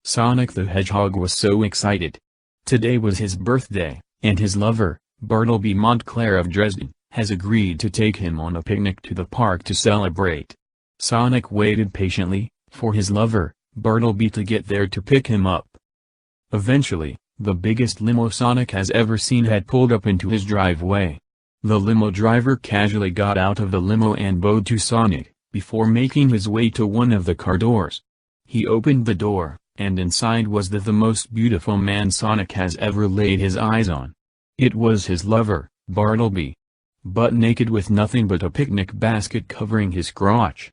Sonic the Hedgehog was so excited. Today was his birthday, and his lover, Bartleby Montclair of Dresden, has agreed to take him on a picnic to the park to celebrate. Sonic waited patiently, for his lover, Bartleby, to get there to pick him up. Eventually, the biggest limo Sonic has ever seen had pulled up into his driveway. The limo driver casually got out of the limo and bowed to Sonic, before making his way to one of the car doors. He opened the door, and inside was the most beautiful man Sonic has ever laid his eyes on. It was his lover, Bartleby. Butt naked with nothing but a picnic basket covering his crotch.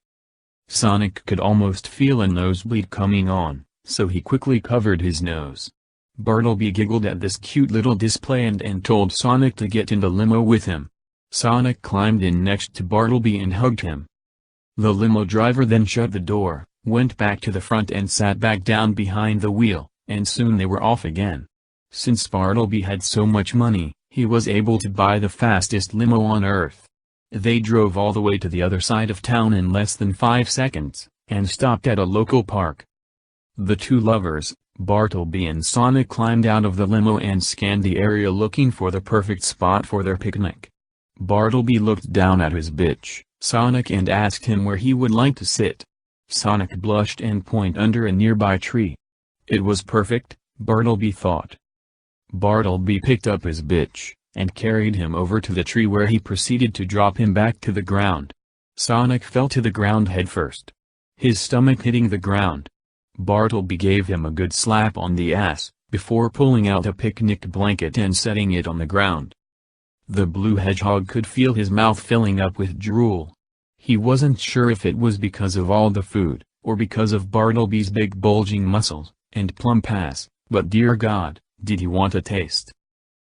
Sonic could almost feel a nosebleed coming on, so he quickly covered his nose. Bartleby giggled at this cute little display and told Sonic to get in the limo with him. Sonic climbed in next to Bartleby and hugged him. The limo driver then shut the door, went back to the front and sat back down behind the wheel, and soon they were off again. Since Bartleby had so much money, he was able to buy the fastest limo on earth. They drove all the way to the other side of town in less than 5 seconds, and stopped at a local park. The two lovers, Bartleby and Sonic, climbed out of the limo and scanned the area looking for the perfect spot for their picnic. Bartleby looked down at his bitch, Sonic, and asked him where he would like to sit. Sonic blushed and pointed under a nearby tree. It was perfect, Bartleby thought. Bartleby picked up his bitch, and carried him over to the tree, where he proceeded to drop him back to the ground. Sonic fell to the ground headfirst, his stomach hitting the ground. Bartleby gave him a good slap on the ass, before pulling out a picnic blanket and setting it on the ground. The blue hedgehog could feel his mouth filling up with drool. He wasn't sure if it was because of all the food, or because of Bartleby's big bulging muscles, and plump ass, but dear God, did he want a taste.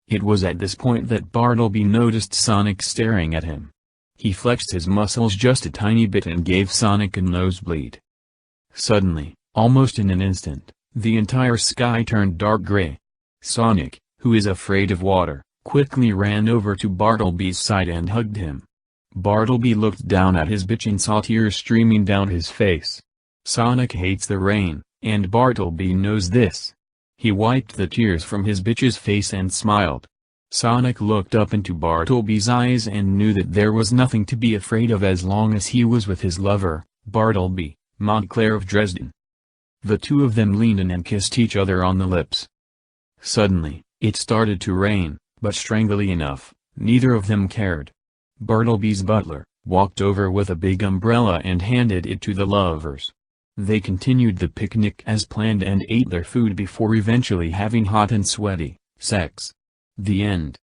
It was at this point that Bartleby noticed Sonic staring at him. He flexed his muscles just a tiny bit and gave Sonic a nosebleed. Suddenly, almost in an instant, the entire sky turned dark gray. Sonic, who is afraid of water, quickly ran over to Bartleby's side and hugged him. Bartleby looked down at his bitch and saw tears streaming down his face. Sonic hates the rain, and Bartleby knows this. He wiped the tears from his bitch's face and smiled. Sonic looked up into Bartleby's eyes and knew that there was nothing to be afraid of as long as he was with his lover, Bartleby Montclair of Dresden. The two of them leaned in and kissed each other on the lips. Suddenly, it started to rain, but strangely enough, neither of them cared. Bartleby's butler walked over with a big umbrella and handed it to the lovers. They continued the picnic as planned and ate their food before eventually having hot and sweaty sex. The end.